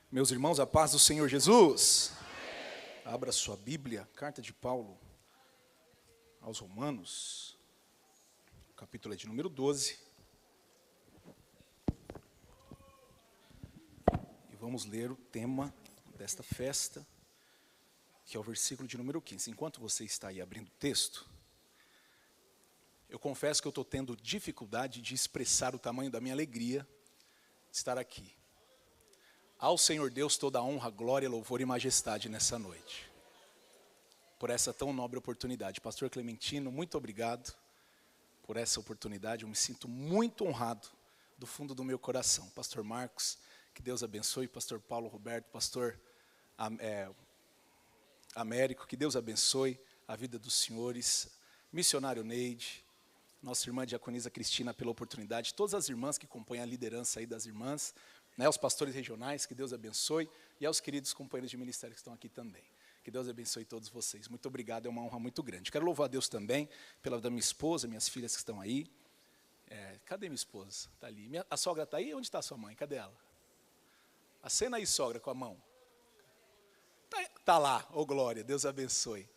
Meus irmãos, a paz do Senhor Jesus. Amém. Abra sua Bíblia, carta de Paulo aos Romanos, o capítulo é de número 12. E vamos ler o tema desta festa, que é o versículo de número 15. Enquanto você está aí abrindo o texto, eu confesso que eu estou tendo dificuldade de expressar o tamanho da minha alegria de estar aqui. Ao Senhor Deus toda a honra, glória, louvor e majestade nessa noite. Por essa tão nobre oportunidade. Pastor Clementino, muito obrigado por essa oportunidade. Eu me sinto muito honrado do fundo do meu coração. Pastor Marcos, que Deus abençoe. Pastor Paulo Roberto, Pastor Américo, que Deus abençoe a vida dos senhores. Missionário Neide, nossa irmã diaconisa Cristina pela oportunidade. Todas as irmãs que compõem a liderança aí das irmãs. Os pastores regionais, que Deus abençoe, e aos queridos companheiros de ministério que estão aqui também. Que Deus abençoe todos vocês. Muito obrigado, é uma honra muito grande. Quero louvar a Deus também, pela da minha esposa, minhas filhas que estão aí. Cadê minha esposa? Está ali. A sogra está aí? Onde está a sua mãe? Cadê ela? Acena aí, sogra, com a mão. Está lá, ô glória, Deus abençoe.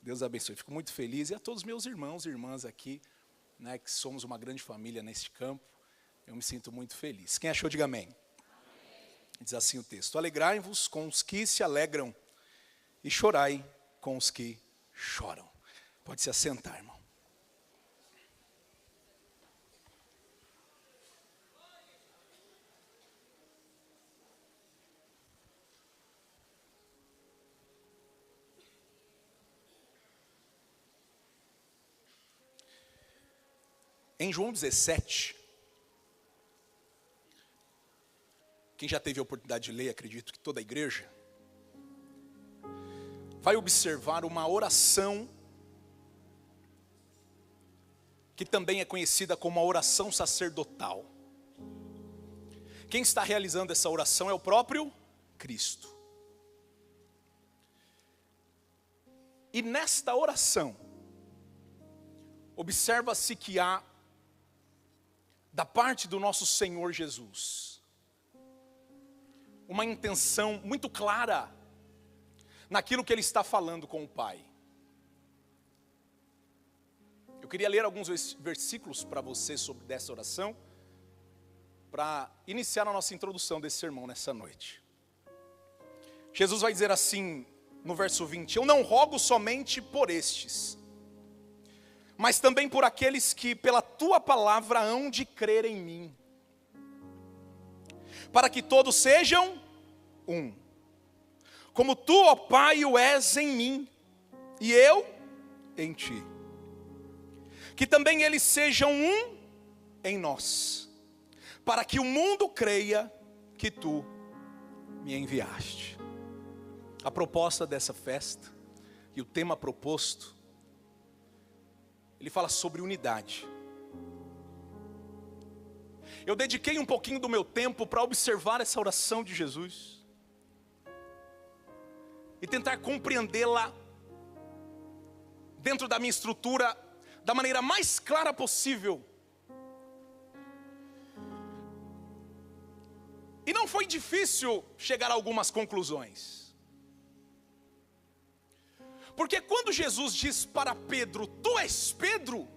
Deus abençoe, fico muito feliz. E a todos os meus irmãos e irmãs aqui, que somos uma grande família neste campo, eu me sinto muito feliz. Quem achou, diga amém. Diz assim o texto: alegrai-vos com os que se alegram e chorai com os que choram. Pode se assentar, irmão. Em João 17, quem já teve a oportunidade de ler, acredito que toda a igreja, vai observar uma oração que também é conhecida como a oração sacerdotal. Quem está realizando essa oração é o próprio Cristo. E nesta oração, observa-se que há, da parte do nosso Senhor Jesus, uma intenção muito clara naquilo que Ele está falando com o Pai. Eu queria ler alguns versículos para você sobre dessa oração, para iniciar a nossa introdução desse sermão nessa noite. Jesus vai dizer assim no verso 20: eu não rogo somente por estes, mas também por aqueles que pela tua palavra hão de crer em mim, para que todos sejam um, como tu, ó Pai, o és em mim, e eu em ti. Que também eles sejam um em nós, para que o mundo creia que tu me enviaste. A proposta dessa festa, e o tema proposto, ele fala sobre unidade. Eu dediquei um pouquinho do meu tempo para observar essa oração de Jesus e tentar compreendê-la dentro da minha estrutura da maneira mais clara possível. E não foi difícil chegar a algumas conclusões. Porque quando Jesus diz para Pedro: tu és Pedro,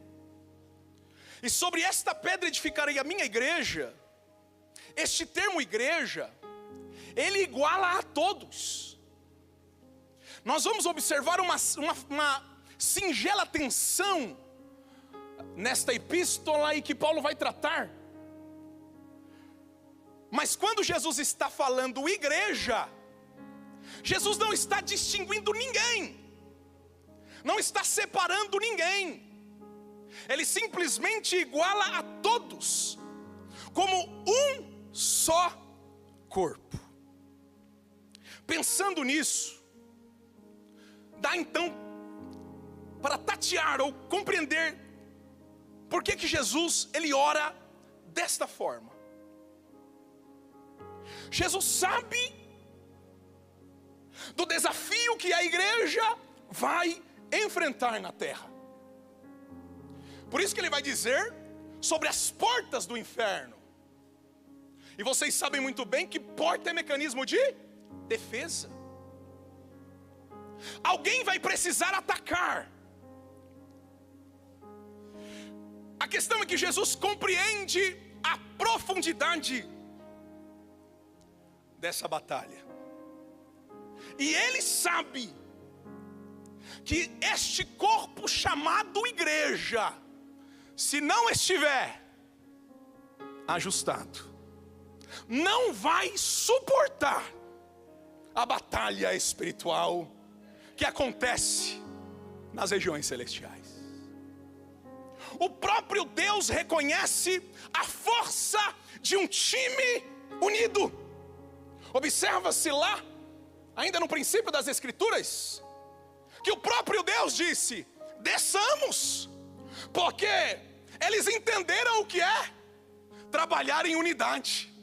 e sobre esta pedra edificarei a minha igreja, este termo igreja, ele iguala a todos. Nós vamos observar uma singela tensão nesta epístola e que Paulo vai tratar. Mas quando Jesus está falando igreja, Jesus não está distinguindo ninguém, não está separando ninguém. Ele simplesmente iguala a todos, como um só corpo. Pensando nisso, dá então para tatear ou compreender por que Jesus ele ora desta forma. Jesus sabe do desafio que a igreja vai enfrentar na terra. Por isso que ele vai dizer sobre as portas do inferno. E vocês sabem muito bem que porta é mecanismo de defesa. Alguém vai precisar atacar. A questão é que Jesus compreende a profundidade dessa batalha. E ele sabe que este corpo chamado igreja, se não estiver ajustado, não vai suportar a batalha espiritual que acontece nas regiões celestiais. O próprio Deus reconhece a força de um time unido. Observa-se lá, ainda no princípio das Escrituras, que o próprio Deus disse: desçamos, porque eles entenderam o que é trabalhar em unidade.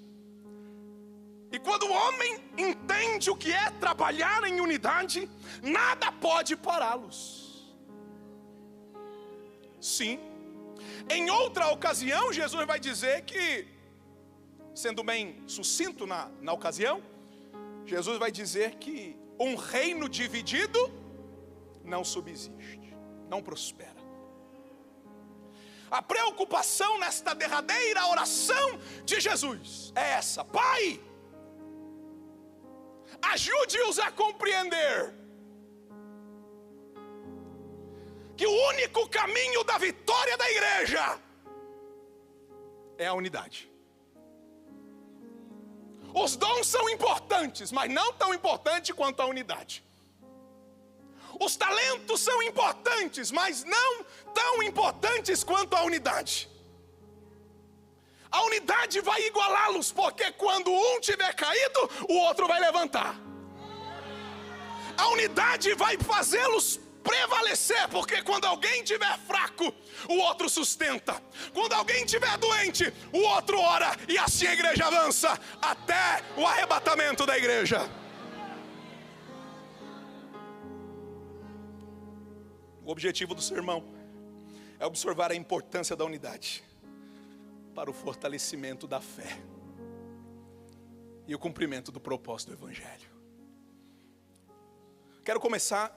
E quando o homem entende o que é trabalhar em unidade, nada pode pará-los. Sim. Em outra ocasião, Jesus vai dizer que, sendo bem sucinto na ocasião, Jesus vai dizer que um reino dividido não subsiste, não prospera. A preocupação nesta derradeira oração de Jesus é essa: Pai, ajude-os a compreender que o único caminho da vitória da igreja é a unidade. Os dons são importantes, mas não tão importantes quanto a unidade. Os talentos são importantes, mas não tão importantes quanto a unidade. A unidade vai igualá-los, porque quando um tiver caído, o outro vai levantar. A unidade vai fazê-los prevalecer, porque quando alguém estiver fraco, o outro sustenta. Quando alguém estiver doente, o outro ora, e assim a igreja avança até o arrebatamento da igreja. O objetivo do sermão é observar a importância da unidade para o fortalecimento da fé e o cumprimento do propósito do evangelho. Quero começar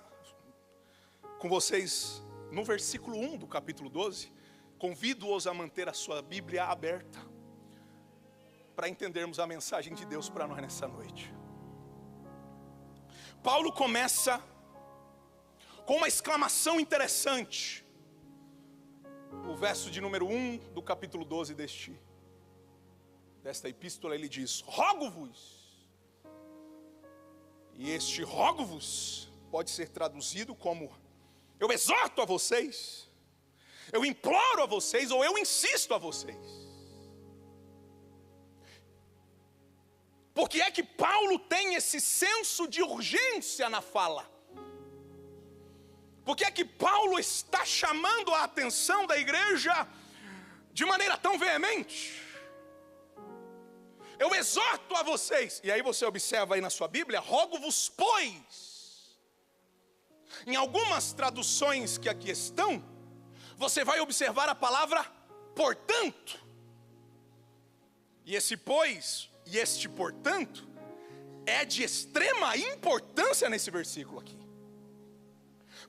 com vocês no versículo 1 do capítulo 12. Convido-os a manter a sua Bíblia aberta para entendermos a mensagem de Deus para nós nessa noite. Paulo começa com uma exclamação interessante. O verso de número 1 do capítulo 12 desta epístola, ele diz: rogo-vos. E este rogo-vos pode ser traduzido como: eu exorto a vocês, eu imploro a vocês, ou eu insisto a vocês. Por que é que Paulo tem esse senso de urgência na fala? Por que é que Paulo está chamando a atenção da igreja de maneira tão veemente? Eu exorto a vocês, e aí você observa aí na sua Bíblia: rogo-vos, pois. Em algumas traduções que aqui estão, você vai observar a palavra portanto. E esse pois e este portanto é de extrema importância nesse versículo aqui.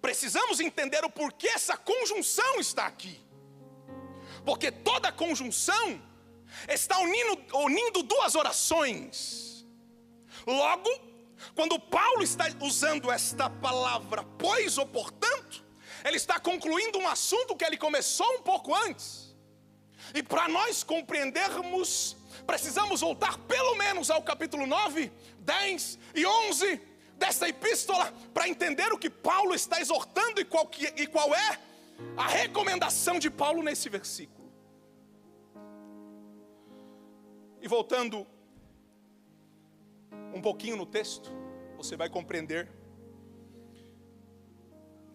Precisamos entender o porquê essa conjunção está aqui. Porque toda conjunção está unindo duas orações. Logo, quando Paulo está usando esta palavra pois ou portanto, ele está concluindo um assunto que ele começou um pouco antes. E para nós compreendermos, precisamos voltar pelo menos ao capítulo 9, 10 e 11 desta epístola, para entender o que Paulo está exortando e qual é a recomendação de Paulo nesse versículo. E voltando um pouquinho no texto, você vai compreender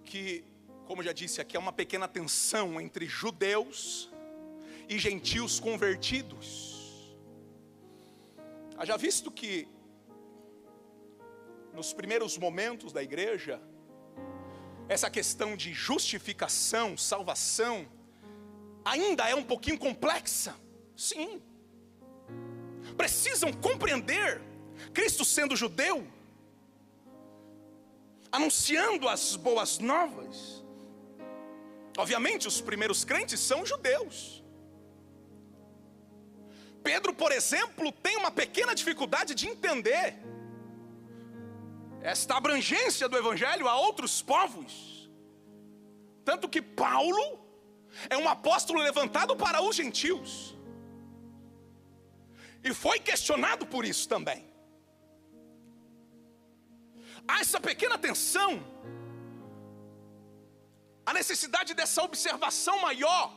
que, como já disse aqui, há uma pequena tensão entre judeus e gentios convertidos. Haja visto que nos primeiros momentos da igreja, essa questão de justificação, salvação, ainda é um pouquinho complexa. Sim. precisam compreender Cristo sendo judeu, anunciando as boas novas. Obviamente os primeiros crentes são judeus. Pedro, por exemplo, tem uma pequena dificuldade de entender esta abrangência do evangelho a outros povos. Tanto que Paulo é um apóstolo levantado para os gentios. E foi questionado por isso também. Há essa pequena tensão, a necessidade dessa observação maior,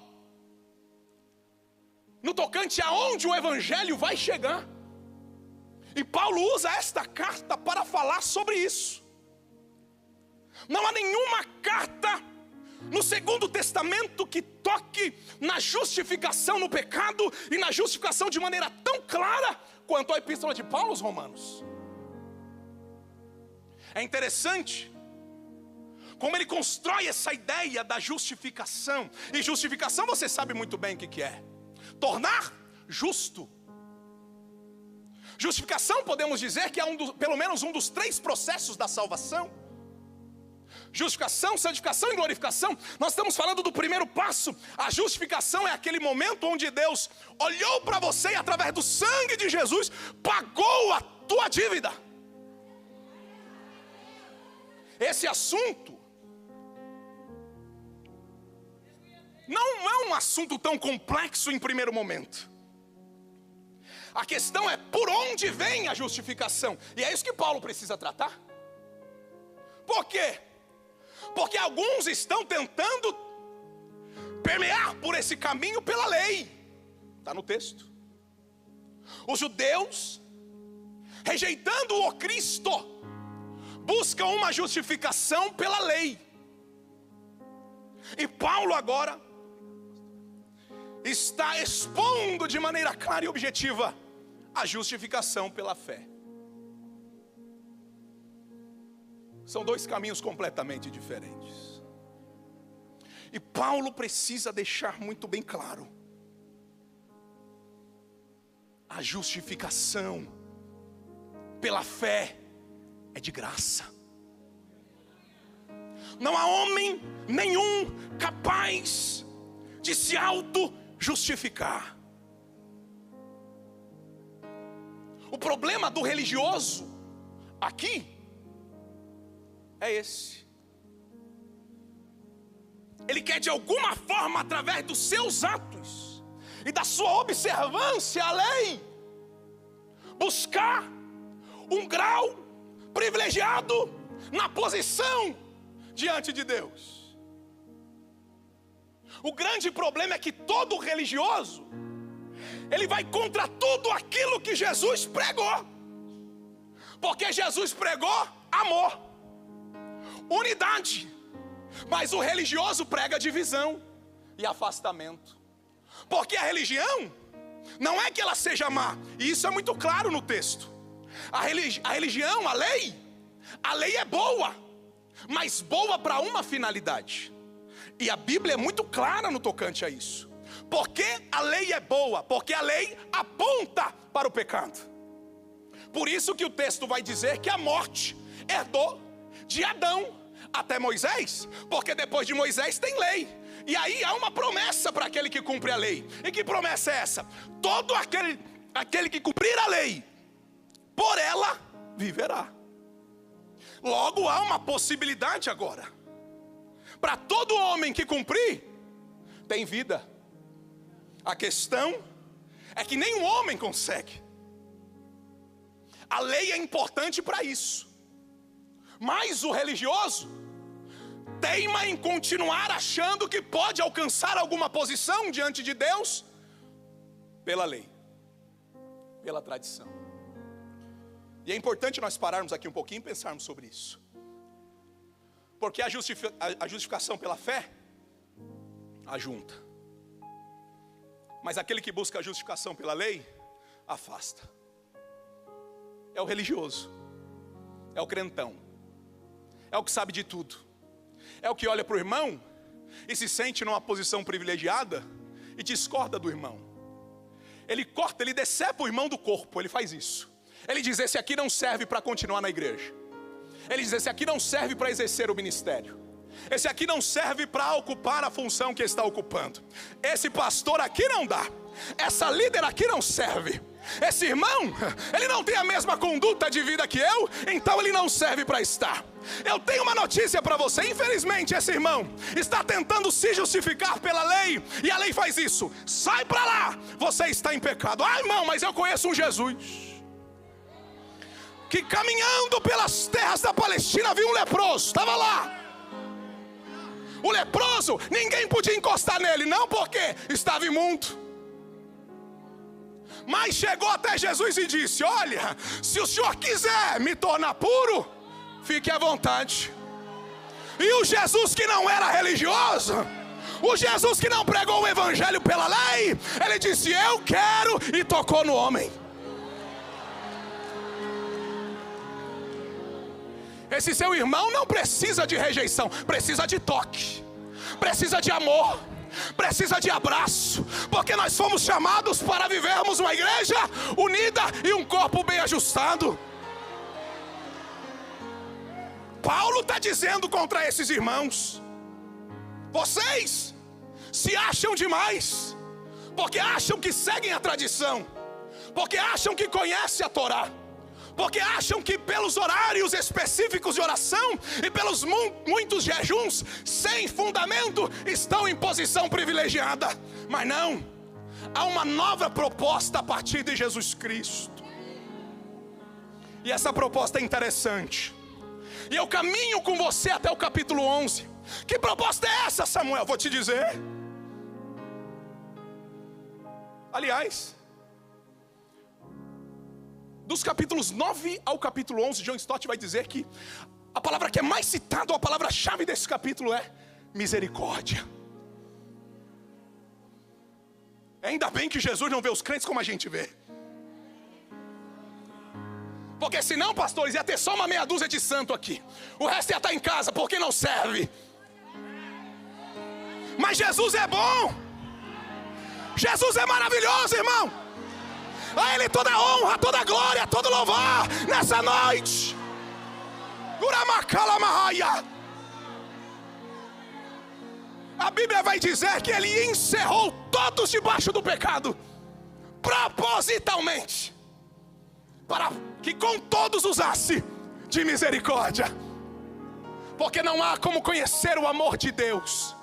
no tocante aonde o evangelho vai chegar. E Paulo usa esta carta para falar sobre isso. Não há nenhuma carta no Segundo Testamento que toque na justificação no pecado e na justificação de maneira tão clara quanto a epístola de Paulo aos Romanos. É interessante como ele constrói essa ideia da justificação. E justificação você sabe muito bem o que é. Tornar justo. Justificação podemos dizer que é pelo menos um dos 3 processos da salvação. Justificação, santificação e glorificação. Nós estamos falando do primeiro passo. A justificação é aquele momento onde Deus olhou para você e através do sangue de Jesus pagou a tua dívida. Esse assunto não é um assunto tão complexo em primeiro momento. A questão é por onde vem a justificação. E é isso que Paulo precisa tratar. Por quê? Porque alguns estão tentando permear por esse caminho pela lei. Está no texto. Os judeus, rejeitando o Cristo, buscam uma justificação pela lei. E Paulo agora está expondo de maneira clara e objetiva a justificação pela fé. São 2 caminhos completamente diferentes. E Paulo precisa deixar muito bem claro: a justificação pela fé é de graça. Não há homem nenhum capaz de se auto-justificar. O problema do religioso aqui é esse. Ele quer de alguma forma, através dos seus atos e da sua observância à lei, buscar um grau privilegiado na posição diante de Deus. O grande problema é que todo religioso, ele vai contra tudo aquilo que Jesus pregou. Porque Jesus pregou amor, unidade. Mas o religioso prega divisão e afastamento. Porque a religião não é que ela seja má, e isso é muito claro no texto. A religião, a lei é boa, mas boa para uma finalidade. E a Bíblia é muito clara no tocante a isso. Porque a lei é boa? Porque a lei aponta para o pecado. Por isso que o texto vai dizer que a morte herdou de Adão até Moisés, porque depois de Moisés tem lei. E aí há uma promessa para aquele que cumpre a lei. E que promessa é essa? Todo aquele que cumprir a lei, por ela viverá. Logo há uma possibilidade agora. Para todo homem que cumprir, tem vida. A questão é que nenhum homem consegue. A lei é importante para isso. Mas o religioso teima em continuar achando que pode alcançar alguma posição diante de Deus pela lei, pela tradição. E é importante nós pararmos aqui um pouquinho e pensarmos sobre isso. Porque a justificação pela fé ajunta. Mas aquele que busca a justificação pela lei, afasta. É o religioso, é o crentão, é o que sabe de tudo, é o que olha para o irmão e se sente numa posição privilegiada e discorda do irmão. Ele corta, ele decepa o irmão do corpo, ele faz isso. Ele diz: esse aqui não serve para continuar na igreja. Ele diz: esse aqui não serve para exercer o ministério. Esse aqui não serve para ocupar a função que está ocupando. Esse pastor aqui não dá. Essa líder aqui não serve. Esse irmão, ele não tem a mesma conduta de vida que eu, então ele não serve para estar. Eu tenho uma notícia para você. Infelizmente esse irmão está tentando se justificar pela lei, e a lei faz isso: sai para lá, você está em pecado. Ah, irmão, mas eu conheço um Jesus que caminhando pelas terras da Palestina viu um leproso, estava lá. O leproso, ninguém podia encostar nele, não porque estava imundo, mas chegou até Jesus e disse: olha, se o senhor quiser me tornar puro, fique à vontade. E o Jesus que não era religioso, o Jesus que não pregou o evangelho pela lei, ele disse: eu quero, e tocou no homem. Esse seu irmão não precisa de rejeição, precisa de toque, precisa de amor, precisa de abraço, porque nós fomos chamados para vivermos uma igreja unida e um corpo bem ajustado. Paulo está dizendo contra esses irmãos: vocês se acham demais, porque acham que seguem a tradição, porque acham que conhecem a Torá, porque acham que pelos horários específicos de oração e pelos muitos jejuns sem fundamento estão em posição privilegiada. Mas não, há uma nova proposta a partir de Jesus Cristo, e essa proposta é interessante, e eu caminho com você até o capítulo 11. Que proposta é essa, Samuel? Vou te dizer. Aliás, dos capítulos 9 ao capítulo 11, John Stott vai dizer que a palavra que é mais citada, a palavra-chave desse capítulo é misericórdia. Ainda bem que Jesus não vê os crentes como a gente vê, porque senão, pastores, ia ter só uma meia dúzia de santo aqui, o resto ia estar em casa porque não serve. Mas Jesus é bom, Jesus é maravilhoso, irmão. A Ele toda honra, toda glória, todo louvor nessa noite. A Bíblia vai dizer que Ele encerrou todos debaixo do pecado, propositalmente, para que com todos usasse de misericórdia. Porque não há como conhecer o amor de Deus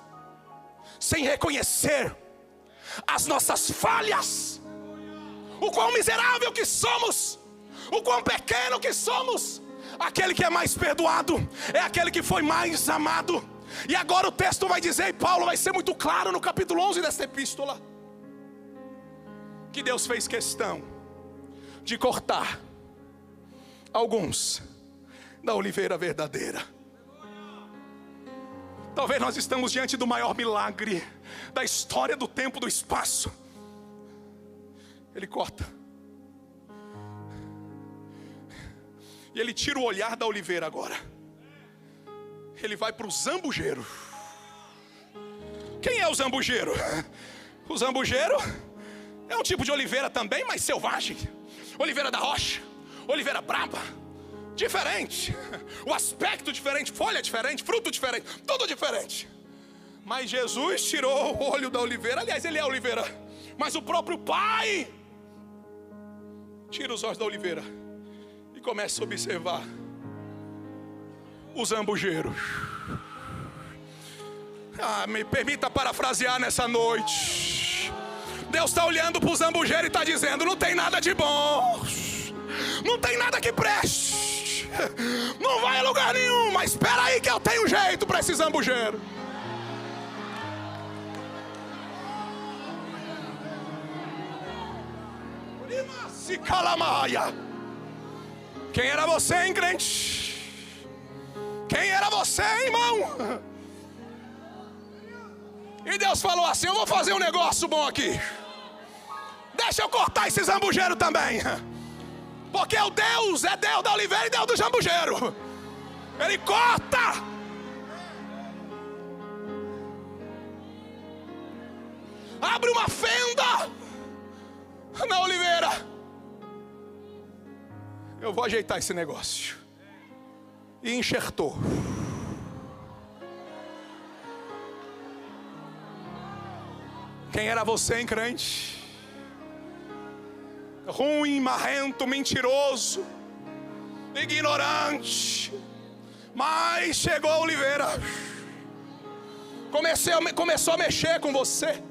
sem reconhecer as nossas falhas, o quão miserável que somos, o quão pequeno que somos. Aquele que é mais perdoado é aquele que foi mais amado. E agora o texto vai dizer, e Paulo vai ser muito claro no capítulo 11 desta epístola, que Deus fez questão de cortar alguns da oliveira verdadeira. Talvez nós estamos diante do maior milagre da história do tempo e do espaço. Ele corta, e ele tira o olhar da oliveira agora. Ele vai para o zambujeiro. Quem é o zambujeiro? O zambujeiro é um tipo de oliveira também, mas selvagem. Oliveira da rocha, oliveira braba, diferente, o aspecto diferente, folha diferente, fruto diferente, tudo diferente. Mas Jesus tirou o olho da oliveira. Aliás, ele é a oliveira, mas o próprio Pai tira os olhos da oliveira e começa a observar o zambujeiro. Me permita parafrasear nessa noite. Deus está olhando para o zambujeiro e está dizendo: não tem nada de bom, não tem nada que preste, não vai a lugar nenhum, mas espera aí que eu tenho jeito para esse zambujeiro. Quem era você, hein, crente? Quem era você, hein, irmão? E Deus falou assim: eu vou fazer um negócio bom aqui. Deixa eu cortar esse zambujeiro também, porque o Deus é Deus da oliveira e Deus do zambujeiro. Ele corta. Abre uma fenda na oliveira. Eu vou ajeitar esse negócio. E enxertou. Quem era você, hein, crente? Ruim, marrento, mentiroso, ignorante. Mas chegou a oliveira. Começou a mexer com você.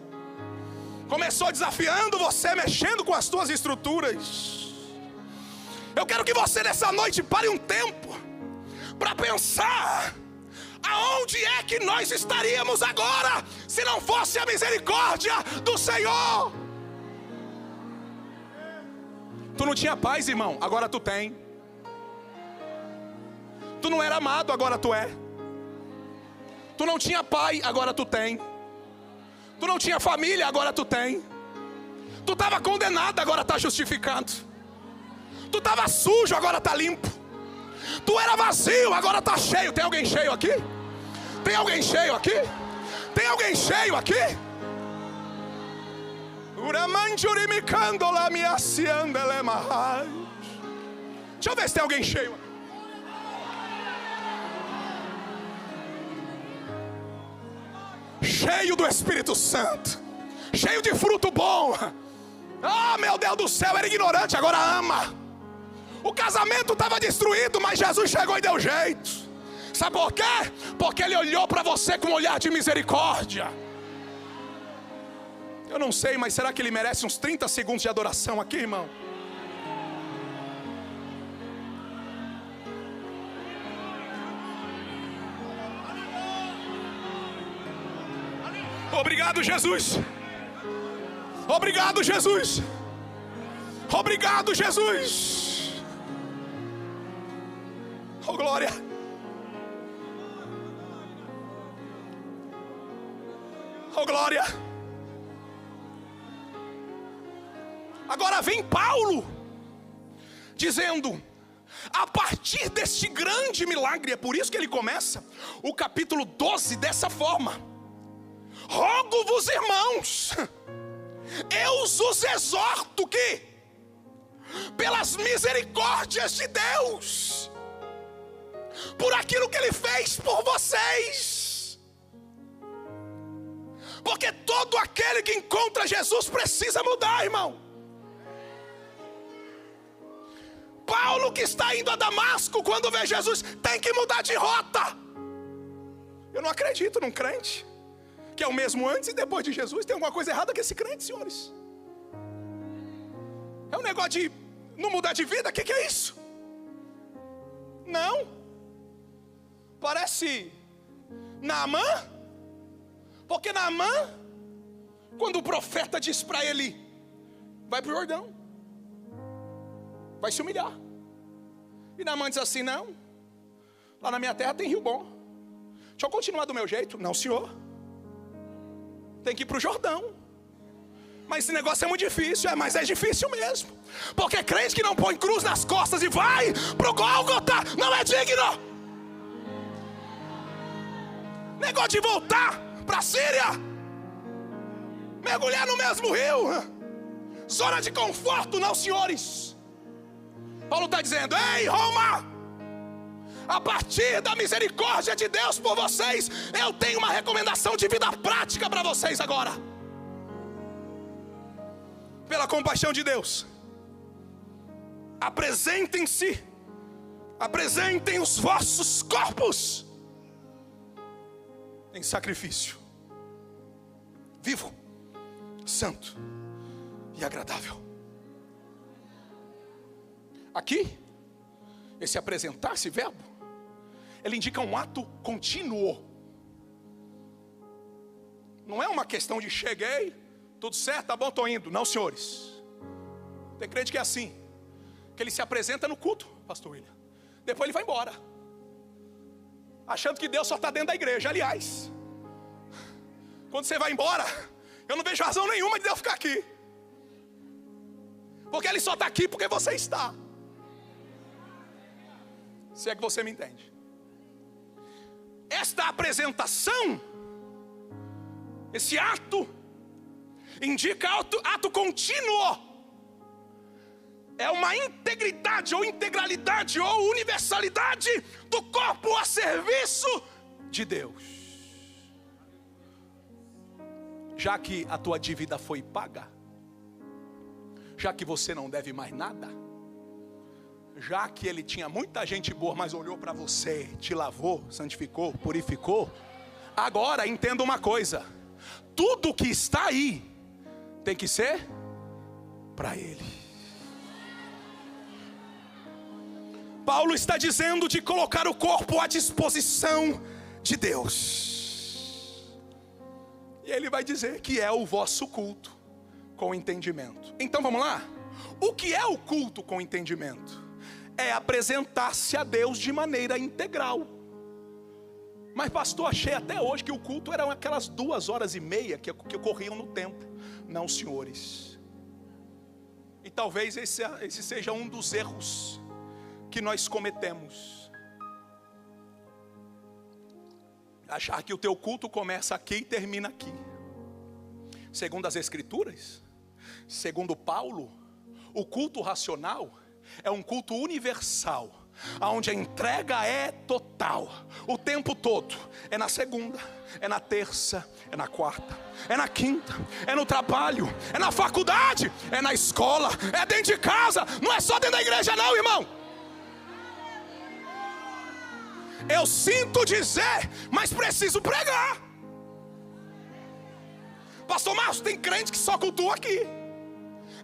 Começou desafiando você, mexendo com as tuas estruturas. Eu quero que você nessa noite pare um tempo para pensar: aonde é que nós estaríamos agora se não fosse a misericórdia do Senhor? Tu não tinha paz, irmão, agora tu tem. Tu não era amado, agora tu é. Tu não tinha pai, agora tu tem. Tu não tinha família, agora tu tem. Tu estava condenado, agora está justificado. Tu estava sujo, agora está limpo. Tu era vazio, agora está cheio. Tem alguém cheio aqui? Tem alguém cheio aqui? Tem alguém cheio aqui? Deixa eu ver se tem alguém cheio aqui. Cheio do Espírito Santo, cheio de fruto bom. Ah, meu Deus do céu, era ignorante, agora ama. O casamento estava destruído, mas Jesus chegou e deu jeito. Sabe por quê? Porque Ele olhou para você com um olhar de misericórdia. Eu não sei, mas será que Ele merece uns 30 segundos de adoração aqui, irmão? Obrigado, Jesus. Obrigado, Jesus. Obrigado, Jesus. Oh, glória. Oh, glória. Agora vem Paulo dizendo, a partir deste grande milagre, é por isso que ele começa o capítulo 12 dessa forma: rogo-vos, irmãos, eu os exorto que, pelas misericórdias de Deus, por aquilo que Ele fez por vocês, porque todo aquele que encontra Jesus precisa mudar, irmão. Paulo, que está indo a Damasco, quando vê Jesus, tem que mudar de rota. Eu não acredito num crente que é o mesmo antes e depois de Jesus. Tem alguma coisa errada com esse crente, senhores. É um negócio de não mudar de vida. O que é isso? Não. Parece Naamã. Porque Naamã, quando o profeta diz para ele, vai para o Jordão, vai se humilhar, e Naamã diz assim: não, lá na minha terra tem rio bom, deixa eu continuar do meu jeito. Não, senhor, tem que ir para o Jordão. Mas esse negócio é muito difícil. Mas é difícil mesmo, porque crente que não põe cruz nas costas e vai para o Gólgota não é digno. Negócio de voltar para a Síria, mergulhar no mesmo rio, zona de conforto. Não, senhores. Paulo está dizendo: ei, Roma, a partir da misericórdia de Deus por vocês, eu tenho uma recomendação de vida prática para vocês agora. Pela compaixão de Deus, apresentem os vossos corpos em sacrifício vivo, santo e agradável. Aqui, esse apresentar, esse verbo, ele indica um ato contínuo. Não é uma questão de cheguei, tudo certo, tá bom, estou indo. Não, senhores. Tem crente que é assim, que ele se apresenta no culto, pastor William, depois ele vai embora, achando que Deus só está dentro da igreja. Aliás, quando você vai embora, eu não vejo razão nenhuma de Deus ficar aqui, porque Ele só está aqui porque você está. Se é que você me entende. Esta apresentação, esse ato, indica ato contínuo. é uma integridade, ou integralidade, ou universalidade do corpo a serviço de Deus. Já que a tua dívida foi paga, já que você não deve mais nada, já que ele tinha muita gente boa, mas olhou para você, te lavou, santificou, purificou, agora entenda uma coisa: tudo que está aí tem que ser para ele. Paulo está dizendo de colocar o corpo à disposição de Deus. E ele vai dizer que é o vosso culto com entendimento. Então vamos lá? O que é o culto com entendimento? É apresentar-se a Deus de maneira integral. Mas pastor, achei até hoje que o culto eram aquelas 2h30 que ocorriam no templo. Não, senhores. E talvez esse seja um dos erros que nós cometemos. Achar que o teu culto começa aqui e termina aqui. Segundo as Escrituras, segundo Paulo, o culto racional é um culto universal, onde a entrega é total, o tempo todo. É na segunda, é na terça, é na quarta, é na quinta, é no trabalho, é na faculdade, é na escola, é dentro de casa. Não é só dentro da igreja não, irmão. Eu sinto dizer, mas preciso pregar. Pastor Márcio, tem crente que só cultua aqui.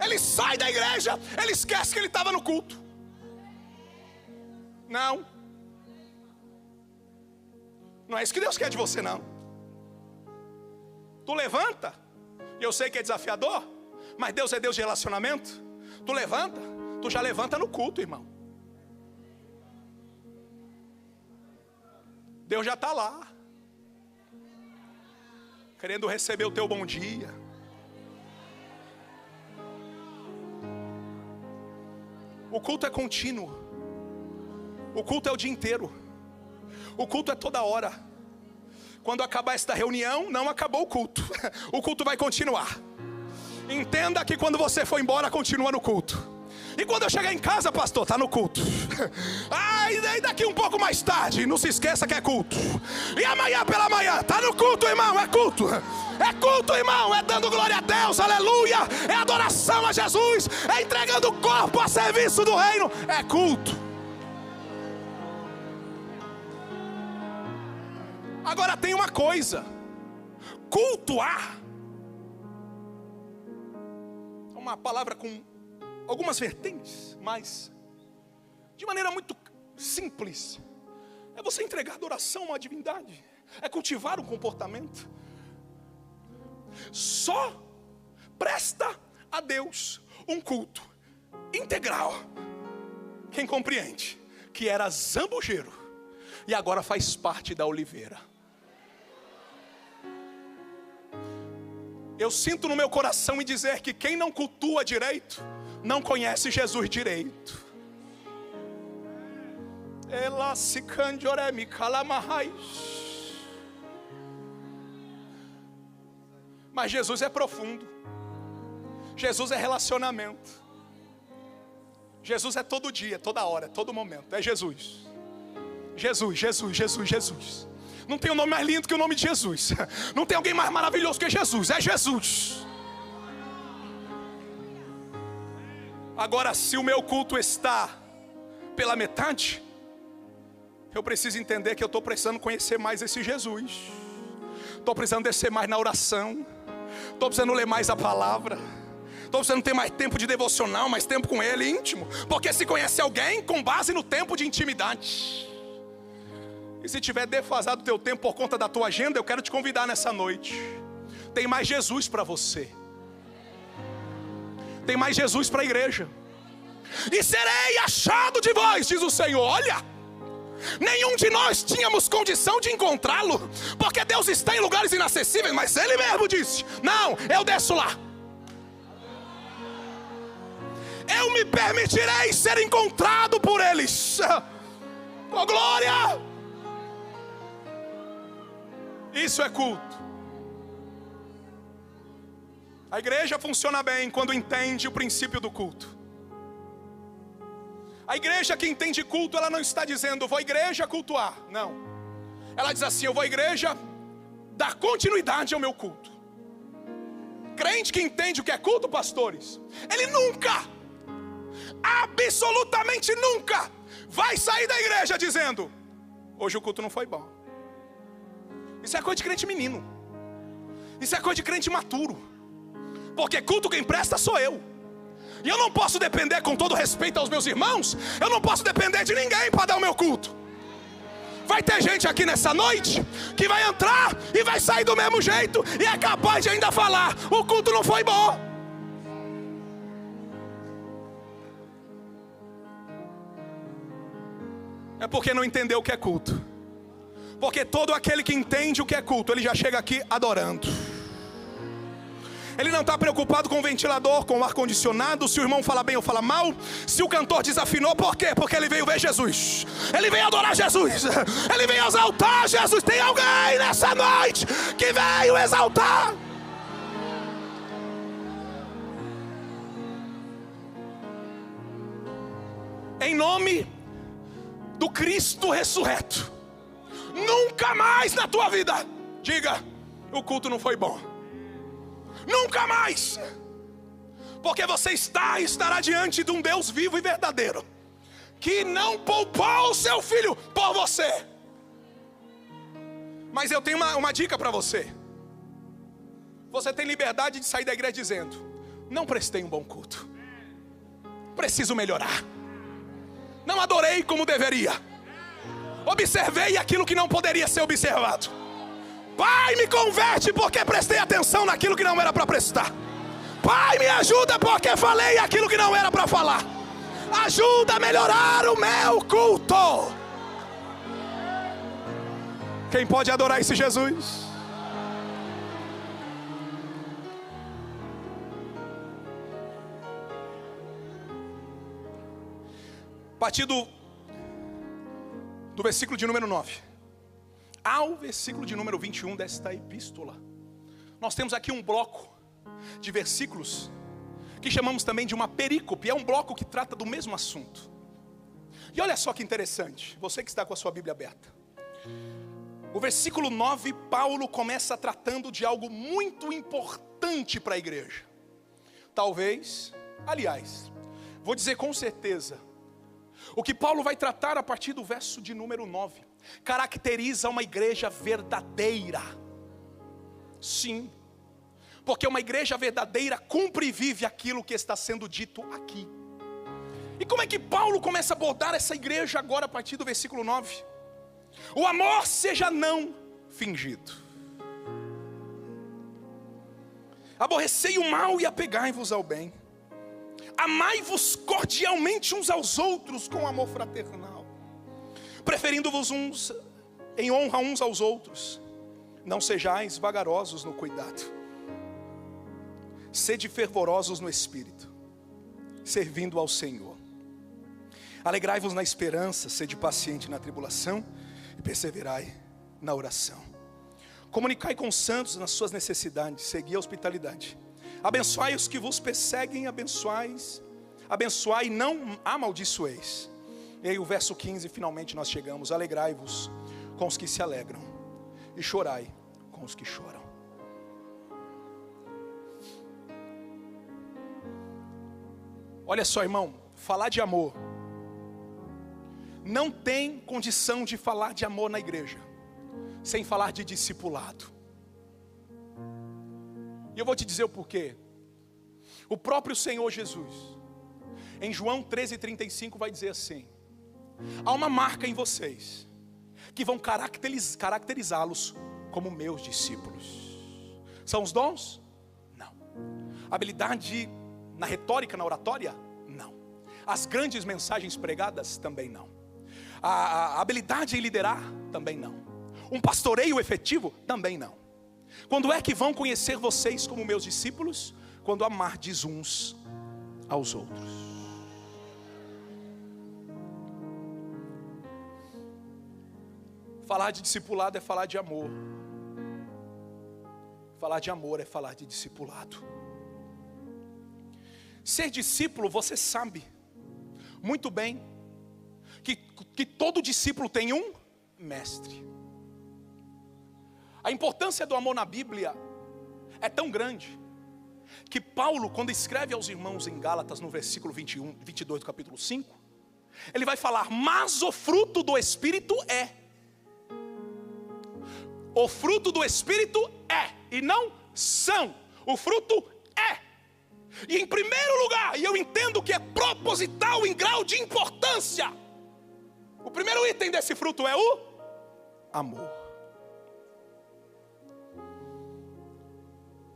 Ele sai da igreja, ele esquece que ele estava no culto. Não é isso que Deus quer de você, não. Tu levanta, e eu sei que é desafiador, mas Deus é Deus de relacionamento. Tu levanta, tu já levanta no culto, irmão. Deus já está lá, querendo receber o teu bom dia. O culto é contínuo. O culto é o dia inteiro. O culto é toda hora. Quando acabar esta reunião, não acabou o culto. O culto vai continuar. Entenda que quando você for embora, continua no culto. E quando eu chegar em casa, pastor, está no culto. E daí daqui um pouco mais tarde, não se esqueça que é culto. E amanhã pela manhã, está no culto, irmão, é culto. É culto, irmão, é dando glória a Deus, aleluia. É adoração a Jesus, é entregando o corpo a serviço do reino. É culto. Agora tem uma coisa: cultuar é uma palavra com algumas vertentes, mas de maneira muito simples, é você entregar adoração a uma divindade, é cultivar um comportamento. Só presta a Deus um culto integral quem compreende que era zambujeiro e agora faz parte da oliveira. Eu sinto no meu coração em dizer que quem não cultua direito não conhece Jesus direito. Ela se candioremi calamahai. Mas Jesus é profundo. Jesus é relacionamento. Jesus é todo dia, toda hora, todo momento. É Jesus. Jesus, Jesus, Jesus, Jesus. Não tem um nome mais lindo que o nome de Jesus. Não tem alguém mais maravilhoso que Jesus. É Jesus. Agora, se o meu culto está pela metade, eu preciso entender que eu estou precisando conhecer mais esse Jesus. Estou precisando descer mais na oração. Estou precisando ler mais a palavra. Estou precisando ter mais tempo de devocional, mais tempo com Ele, íntimo. Porque se conhece alguém com base no tempo de intimidade. E se tiver defasado o teu tempo por conta da tua agenda, eu quero te convidar nessa noite. Tem mais Jesus para você. Tem mais Jesus para a igreja. E serei achado de vós, diz o Senhor. Olha, nenhum de nós tínhamos condição de encontrá-lo, porque Deus está em lugares inacessíveis. Mas Ele mesmo disse: não, eu desço lá. Eu me permitirei ser encontrado por eles. Oh, glória! Isso é culto. A igreja funciona bem quando entende o princípio do culto. A igreja que entende culto, ela não está dizendo, vou à igreja cultuar. Não. Ela diz assim, eu vou à igreja dar continuidade ao meu culto. Crente que entende o que é culto, pastores, ele nunca, absolutamente nunca, vai sair da igreja dizendo, hoje o culto não foi bom. Isso é coisa de crente menino. Isso é coisa de crente maturo. Porque culto quem presta sou eu. E eu não posso depender, com todo respeito aos meus irmãos, eu não posso depender de ninguém para dar o meu culto. Vai ter gente aqui nessa noite que vai entrar e vai sair do mesmo jeito e é capaz de ainda falar, o culto não foi bom. É porque não entendeu o que é culto. Porque todo aquele que entende o que é culto, ele já chega aqui adorando. Ele não está preocupado com o ventilador, com o ar-condicionado, se o irmão fala bem ou fala mal, se o cantor desafinou, por quê? Porque ele veio ver Jesus, ele veio adorar Jesus, ele veio exaltar Jesus. Tem alguém nessa noite que veio exaltar? Em nome do Cristo ressurreto, nunca mais na tua vida diga, o culto não foi bom. Nunca mais. Porque você estará diante de um Deus vivo e verdadeiro, que não poupou o seu filho por você. Mas eu tenho uma dica para você. Você tem liberdade de sair da igreja dizendo, não prestei um bom culto, preciso melhorar, não adorei como deveria, observei aquilo que não poderia ser observado. Pai, me converte porque prestei atenção naquilo que não era para prestar. Pai, me ajuda porque falei aquilo que não era para falar. Ajuda a melhorar o meu culto. Quem pode adorar esse Jesus? A partir do versículo de número 9 ao versículo de número 21 desta epístola, nós temos aqui um bloco de versículos que chamamos também de uma perícope. É um bloco que trata do mesmo assunto. E olha só que interessante, você que está com a sua Bíblia aberta, o versículo 9, Paulo começa tratando de algo muito importante para a igreja. Talvez, aliás, vou dizer com certeza, o que Paulo vai tratar a partir do verso de número 9 caracteriza uma igreja verdadeira. Sim, porque uma igreja verdadeira cumpre e vive aquilo que está sendo dito aqui. E como é que Paulo começa a abordar essa igreja agora a partir do versículo 9? O amor seja não fingido. Aborrecei o mal e apegai-vos ao bem. Amai-vos cordialmente uns aos outros com amor fraternal, preferindo-vos uns em honra uns aos outros. Não sejais vagarosos no cuidado. Sede fervorosos no espírito, servindo ao Senhor. Alegrai-vos na esperança, sede paciente na tribulação e perseverai na oração. Comunicai com os santos nas suas necessidades, segui a hospitalidade. Abençoai os que vos perseguem, abençoai e não amaldiçoeis. E aí o verso 15, finalmente nós chegamos. Alegrai-vos com os que se alegram e chorai com os que choram. Olha só, irmão, falar de amor, não tem condição de falar de amor na igreja sem falar de discipulado. E eu vou te dizer o porquê. O próprio Senhor Jesus, em João 13:35 vai dizer assim: há uma marca em vocês que vão caracterizá-los como meus discípulos. São os dons? Não. Habilidade na retórica, na oratória? Não. As grandes mensagens pregadas? Também não. A habilidade em liderar? Também não. Um pastoreio efetivo? Também não. Quando é que vão conhecer vocês como meus discípulos? Quando amardes uns aos outros. Falar de discipulado é falar de amor. Falar de amor é falar de discipulado. Ser discípulo, você sabe muito bem que todo discípulo tem um mestre. A importância do amor na Bíblia é tão grande que Paulo, quando escreve aos irmãos em Gálatas, no versículo 22 do capítulo 5, ele vai falar: mas o fruto do Espírito é. O fruto do Espírito é, e não são. O fruto é. E em primeiro lugar, e eu entendo que é proposital em grau de importância, o primeiro item desse fruto é o amor.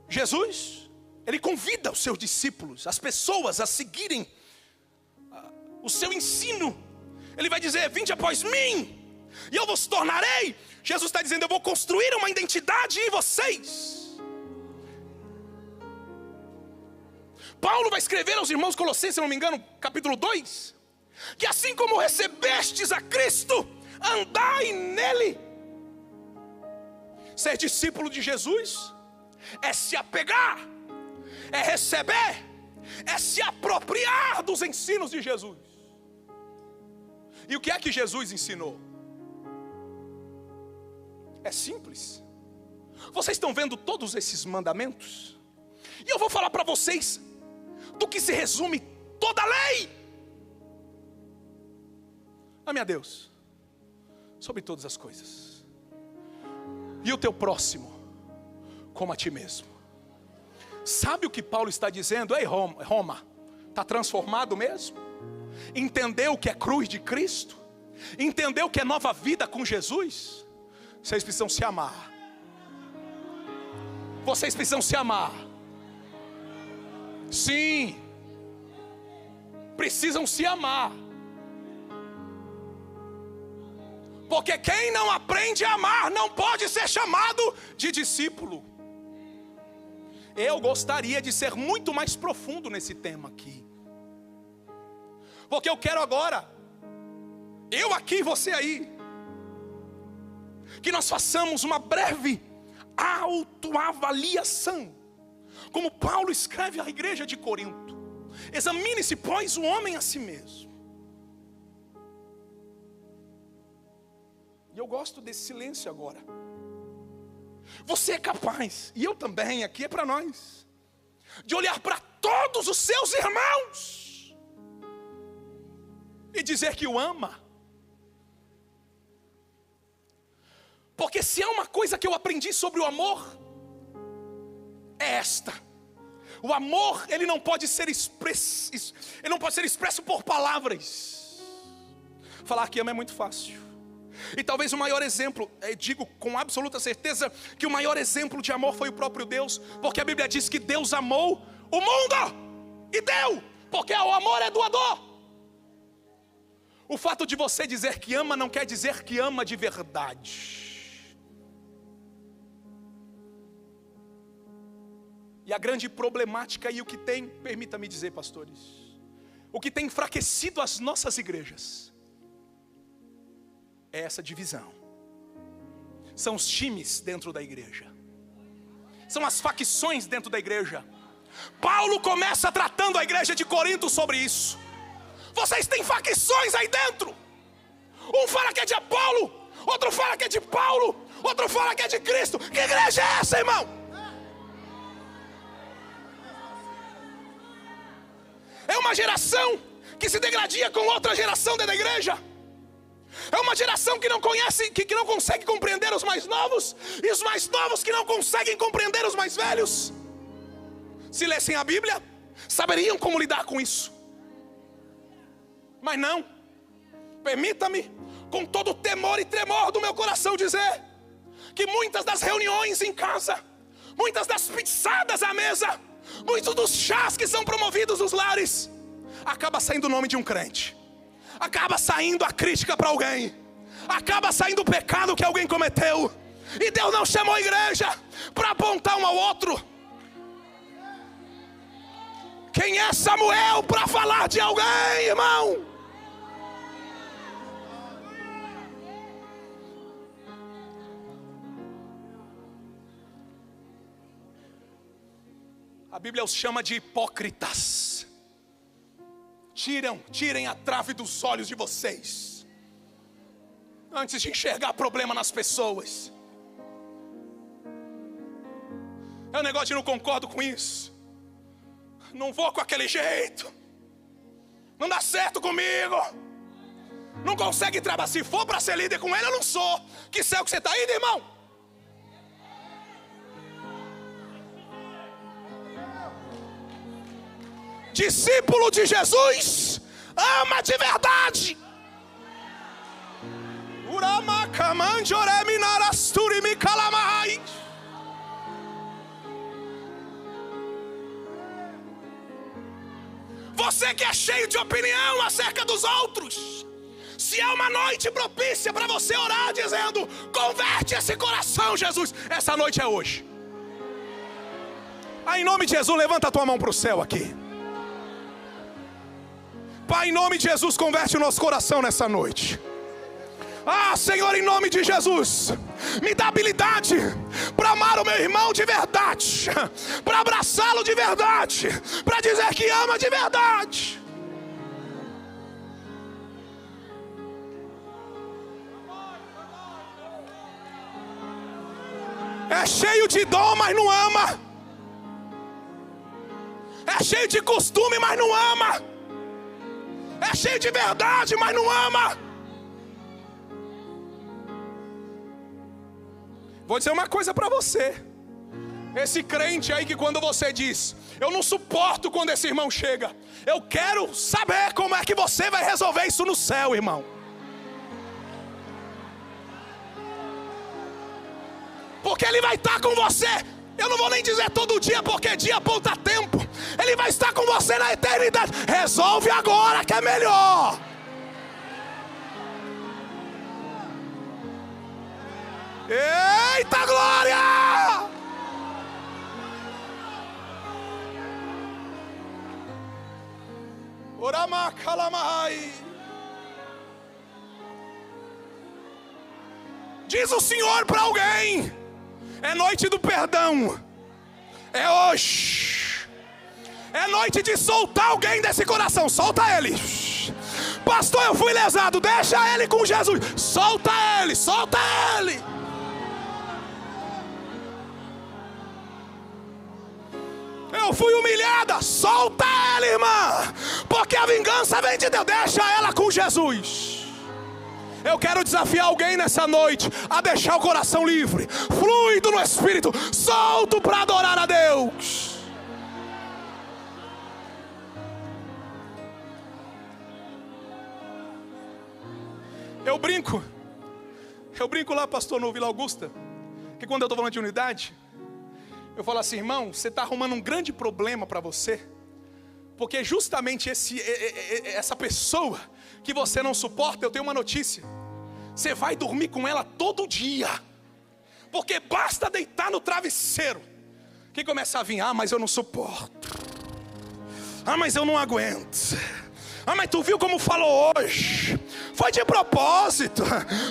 Jesus, ele convida os seus discípulos, as pessoas, a seguirem o seu ensino. Ele vai dizer: vinde após mim, e eu vos tornarei. Jesus está dizendo: eu vou construir uma identidade em vocês. Paulo vai escrever aos irmãos Colossenses, se não me engano, capítulo 2, que assim como recebestes a Cristo, andai nele. Ser discípulo de Jesus é se apegar, é receber, é se apropriar dos ensinos de Jesus. E o que é que Jesus ensinou? É simples. Vocês estão vendo todos esses mandamentos? E eu vou falar para vocês do que se resume toda a lei. Ame a Deus sobre todas as coisas, e o teu próximo como a ti mesmo. Sabe o que Paulo está dizendo? Ei, Roma, está transformado mesmo? Entendeu o que é cruz de Cristo? Entendeu o que é nova vida com Jesus? Vocês precisam se amar. Vocês precisam se amar. Sim, precisam se amar. Porque quem não aprende a amar não pode ser chamado de discípulo. Eu gostaria de ser muito mais profundo nesse tema aqui, porque eu quero agora, eu aqui, você aí, que nós façamos uma breve autoavaliação, como Paulo escreve à igreja de Corinto: examine-se, pois, o homem a si mesmo. E eu gosto desse silêncio agora. Você é capaz, e eu também, aqui é para nós, de olhar para todos os seus irmãos e dizer que o ama. Porque se há uma coisa que eu aprendi sobre o amor, é esta: o amor, ele não pode ser expresso por palavras. Falar que ama é muito fácil. E talvez o maior exemplo, digo com absoluta certeza, que o maior exemplo de amor foi o próprio Deus. Porque a Bíblia diz que Deus amou o mundo e deu, porque o amor é doador. O fato de você dizer que ama não quer dizer que ama de verdade. E a grande problemática, e o que tem, permita-me dizer, pastores, o que tem enfraquecido as nossas igrejas é essa divisão. São os times dentro da igreja, são as facções dentro da igreja. Paulo começa tratando a igreja de Corinto sobre isso. Vocês têm facções aí dentro. Um fala que é de Apolo, outro fala que é de Paulo, outro fala que é de Cristo. Que igreja é essa, irmão? É uma geração que se degradia com outra geração dentro da igreja. É uma geração que não conhece, que não consegue compreender os mais novos, e os mais novos que não conseguem compreender os mais velhos. Se lessem a Bíblia, saberiam como lidar com isso. Mas não. Permita-me, com todo o temor e tremor do meu coração, dizer que muitas das reuniões em casa, muitas das pizzadas à mesa, muitos dos chás que são promovidos nos lares, acaba saindo o nome de um crente, acaba saindo a crítica para alguém, acaba saindo o pecado que alguém cometeu. E Deus não chamou a igreja para apontar um ao outro. Quem é Samuel para falar de alguém, irmão? A Bíblia os chama de hipócritas. Tirem a trave dos olhos de vocês. antes de enxergar problema nas pessoas. É um negócio de não concordo com isso. Não vou com aquele jeito. Não dá certo comigo. Não consegue trabalhar. Se for para ser líder com ele, eu não sou. Que céu que você está indo, irmão? Discípulo de Jesus ama de verdade. Você que é cheio de opinião acerca dos outros, se é uma noite propícia para você orar dizendo: converte esse coração, Jesus, essa noite é hoje. Em nome de Jesus, levanta a tua mão para o céu aqui. Pai, em nome de Jesus, converte o nosso coração nessa noite. Senhor, em nome de Jesus, me dá habilidade para amar o meu irmão de verdade, para abraçá-lo de verdade, para dizer que ama de verdade. É cheio de dom, mas não ama. É cheio de costume, mas não ama. É cheio de verdade, mas não ama. Vou dizer uma coisa para você. Esse crente aí que quando você diz: eu não suporto quando esse irmão chega, eu quero saber como é que você vai resolver isso no céu, irmão. Porque ele vai estar com você. Eu não vou nem dizer todo dia, porque dia aponta tempo. Ele vai estar com você na eternidade. Resolve agora que é melhor. Eita glória! Oramacalamai. Diz o Senhor para alguém: é noite do perdão. É hoje. É noite de soltar alguém desse coração. Solta ele. Pastor, eu fui lesado. Deixa ele com Jesus. Solta ele, solta ele. Eu fui humilhada. Solta ela, irmã. Porque a vingança vem de Deus. Deixa ela com Jesus. Eu quero desafiar alguém nessa noite a deixar o coração livre, fluido no Espírito, solto para adorar a Deus. Eu brinco lá, pastor, no Vila Augusta, que quando eu estou falando de unidade, eu falo assim: irmão, você está arrumando um grande problema para você, porque justamente essa pessoa que você não suporta, eu tenho uma notícia: você vai dormir com ela todo dia, porque basta deitar no travesseiro que começa a vir: mas eu não suporto, mas eu não aguento, mas tu viu como falou hoje, foi de propósito,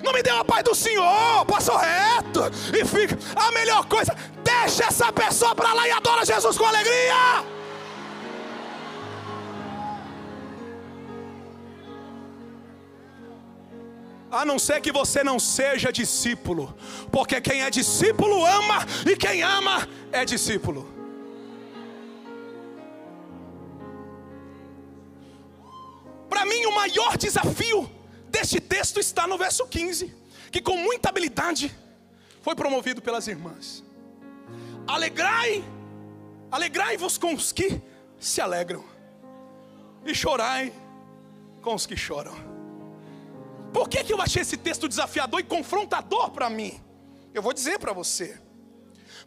não me deu a paz do Senhor, passou reto, e fica. A melhor coisa, deixa essa pessoa para lá e adora Jesus com alegria. A não ser que você não seja discípulo, porque quem é discípulo ama, e quem ama é discípulo. Para mim, o maior desafio deste texto está no verso 15, que com muita habilidade foi promovido pelas irmãs. Alegrai-vos com os que se alegram, e chorai com os que choram. Por que eu achei esse texto desafiador e confrontador para mim? Eu vou dizer para você.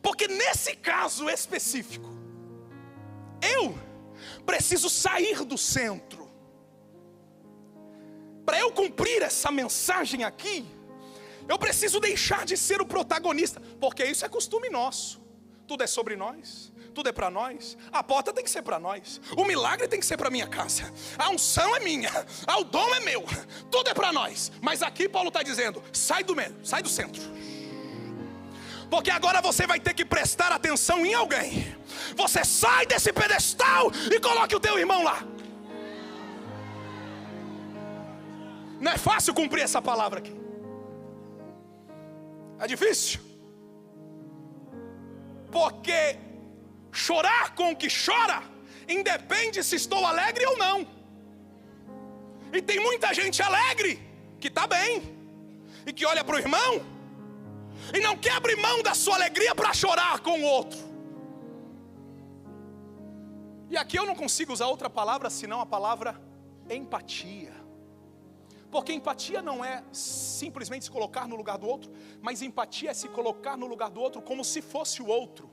Porque nesse caso específico, eu preciso sair do centro. Para eu cumprir essa mensagem aqui, eu preciso deixar de ser o protagonista, porque isso é costume nosso. Tudo é sobre nós, tudo é para nós. A porta tem que ser para nós, o milagre tem que ser para minha casa, a unção é minha, o dom é meu, tudo é para nós. Mas aqui Paulo está dizendo: sai do meio, sai do centro, porque agora você vai ter que prestar atenção em alguém. Você sai desse pedestal e coloque o teu irmão lá. Não é fácil cumprir essa palavra aqui. É difícil. Porque chorar com o que chora independe se estou alegre ou não. E tem muita gente alegre que está bem e que olha para o irmão e não quer abrir mão da sua alegria para chorar com o outro. E aqui eu não consigo usar outra palavra senão a palavra empatia. Porque empatia não é simplesmente se colocar no lugar do outro, mas empatia é se colocar no lugar do outro como se fosse o outro.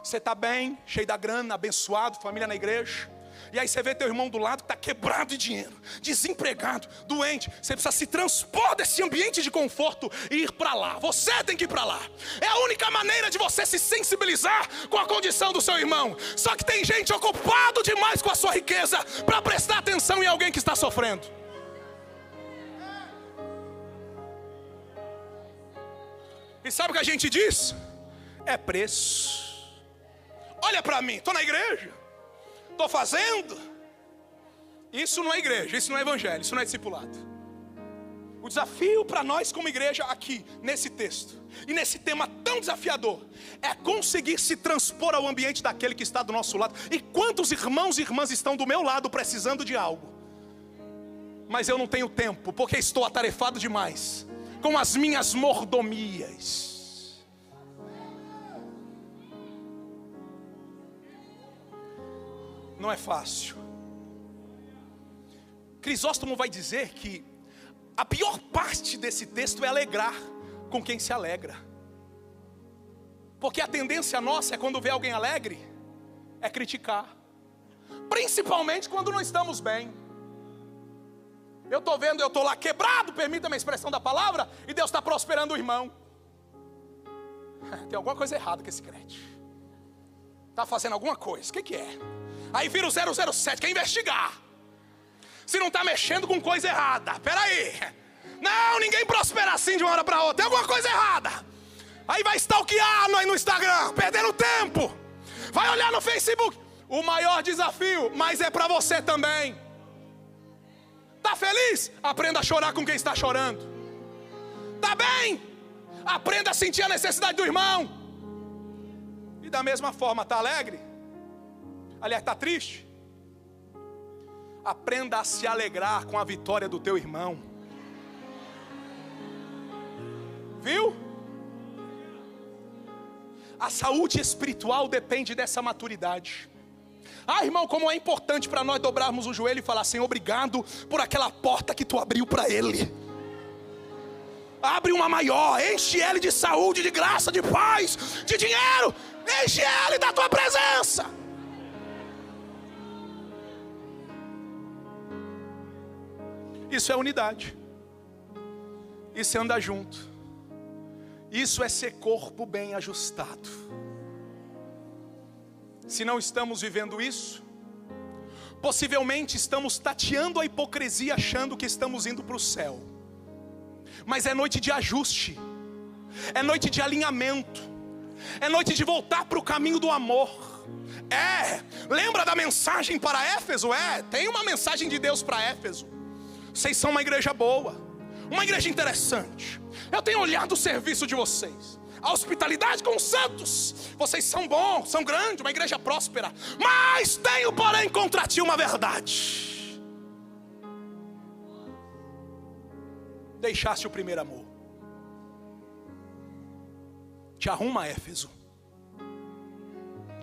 Você está bem, cheio da grana, abençoado, família na igreja. E aí você vê teu irmão do lado que está quebrado de dinheiro, desempregado, doente. Você precisa se transpor desse ambiente de conforto e ir para lá. Você tem que ir para lá. É a única maneira de você se sensibilizar com a condição do seu irmão. Só que tem gente ocupado demais com a sua riqueza para prestar atenção em alguém que está sofrendo. E sabe o que a gente diz? É preço. Olha para mim, estou na igreja, estou fazendo. Isso não é igreja, isso não é evangelho, isso não é discipulado. O desafio para nós como igreja aqui, nesse texto, e nesse tema tão desafiador, é conseguir se transpor ao ambiente daquele que está do nosso lado. E quantos irmãos e irmãs estão do meu lado precisando de algo, mas eu não tenho tempo, porque estou atarefado demais com as minhas mordomias. Não é fácil. Crisóstomo vai dizer que a pior parte desse texto é alegrar com quem se alegra. Porque a tendência nossa é, quando vê alguém alegre, é criticar. Principalmente quando não estamos bem. Eu estou vendo, eu estou lá quebrado, permita-me a expressão da palavra, e Deus está prosperando o irmão. Tem alguma coisa errada com esse crente. Está fazendo alguma coisa, o que é? Aí vira o 007, quer investigar se não está mexendo com coisa errada. Peraí, não, ninguém prospera assim de uma hora para outra, tem alguma coisa errada. Aí vai stalkear no Instagram, perdendo tempo. Vai olhar no Facebook. O maior desafio, mas é para você também. Está feliz? Aprenda a chorar com quem está chorando. Está bem? Aprenda a sentir a necessidade do irmão. E da mesma forma, está alegre? Aliás, está triste? Aprenda a se alegrar com a vitória do teu irmão. Viu? A saúde espiritual depende dessa maturidade. Ah, irmão, como é importante para nós dobrarmos o joelho e falar assim: obrigado por aquela porta que tu abriu para ele. Abre uma maior, enche ele de saúde, de graça, de paz, de dinheiro. Enche ele da tua presença. Isso é unidade. Isso é andar junto. Isso é ser corpo bem ajustado. Se não estamos vivendo isso, possivelmente estamos tateando a hipocrisia, achando que estamos indo para o céu. Mas é noite de ajuste, é noite de alinhamento, é noite de voltar para o caminho do amor. Lembra da mensagem para Éfeso? Tem uma mensagem de Deus para Éfeso. Vocês são uma igreja boa, uma igreja interessante. Eu tenho olhado o serviço de vocês, a hospitalidade com os santos. Vocês são bons, são grandes, uma igreja próspera. Mas tenho, porém, contra ti uma verdade: deixaste o primeiro amor. Te arruma, Éfeso.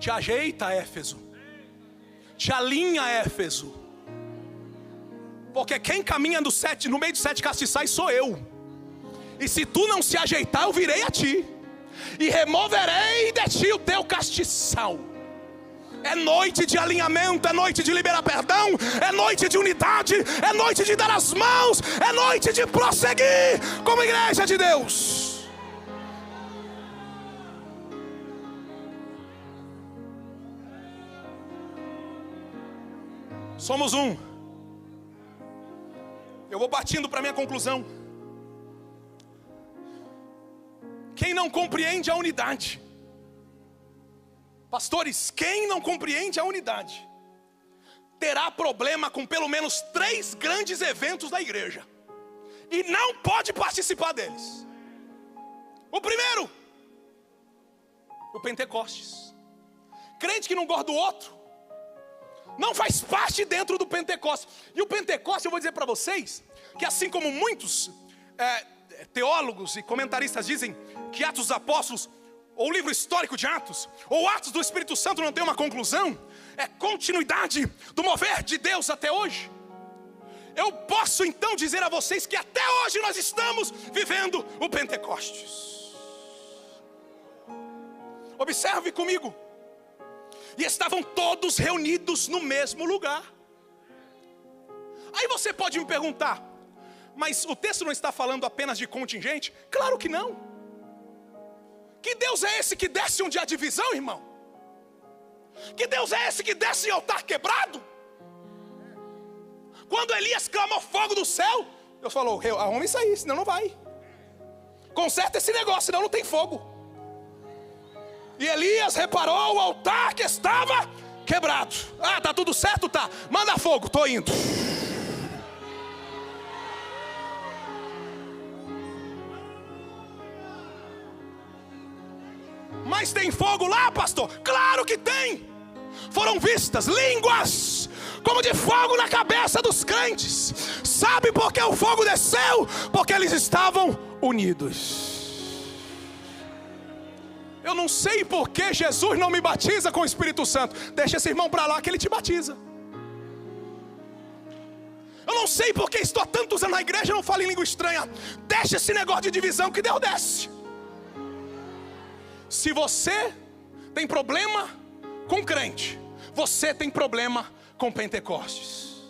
Te ajeita, Éfeso. Te alinha, Éfeso. Porque quem caminha no meio dos 7 castiçais sou eu. E se tu não se ajeitar, eu virei a ti e removerei de ti o teu castiçal. É noite de alinhamento, é noite de liberar perdão, é noite de unidade, é noite de dar as mãos, é noite de prosseguir como igreja de Deus. Somos um. Eu vou partindo para a minha conclusão. Quem não compreende a unidade, pastores, quem não compreende a unidade, terá problema com pelo menos 3 grandes eventos da igreja, e não pode participar deles. O primeiro, o Pentecostes. Crente que não gosta do outro não faz parte dentro do Pentecostes. E o Pentecostes, eu vou dizer para vocês, que assim como muitos teólogos e comentaristas dizem que Atos dos Apóstolos, ou o livro histórico de Atos, ou Atos do Espírito Santo não tem uma conclusão, é continuidade do mover de Deus até hoje. Eu posso então dizer a vocês que até hoje nós estamos vivendo o Pentecostes. Observe comigo. E estavam todos reunidos no mesmo lugar. Aí você pode me perguntar, mas o texto não está falando apenas de contingente? Claro que não. Que Deus é esse que desce onde há divisão, irmão? Que Deus é esse que desce em altar quebrado? Quando Elias clamou fogo do céu, Deus falou, arruma isso aí, senão não vai. Conserta esse negócio, senão não tem fogo. E Elias reparou o altar que estava quebrado. Ah, tá tudo certo? Tá. Manda fogo, tô indo. Mas tem fogo lá, pastor? Claro que tem. Foram vistas línguas como de fogo na cabeça dos crentes. Sabe por que o fogo desceu? Porque eles estavam unidos. Eu não sei por que Jesus não me batiza com o Espírito Santo. Deixa esse irmão para lá que ele te batiza. Eu não sei por que estou há tantos anos na igreja e não falo em língua estranha. Deixa esse negócio de divisão que Deus desce. Se você tem problema com crente, você tem problema com Pentecostes.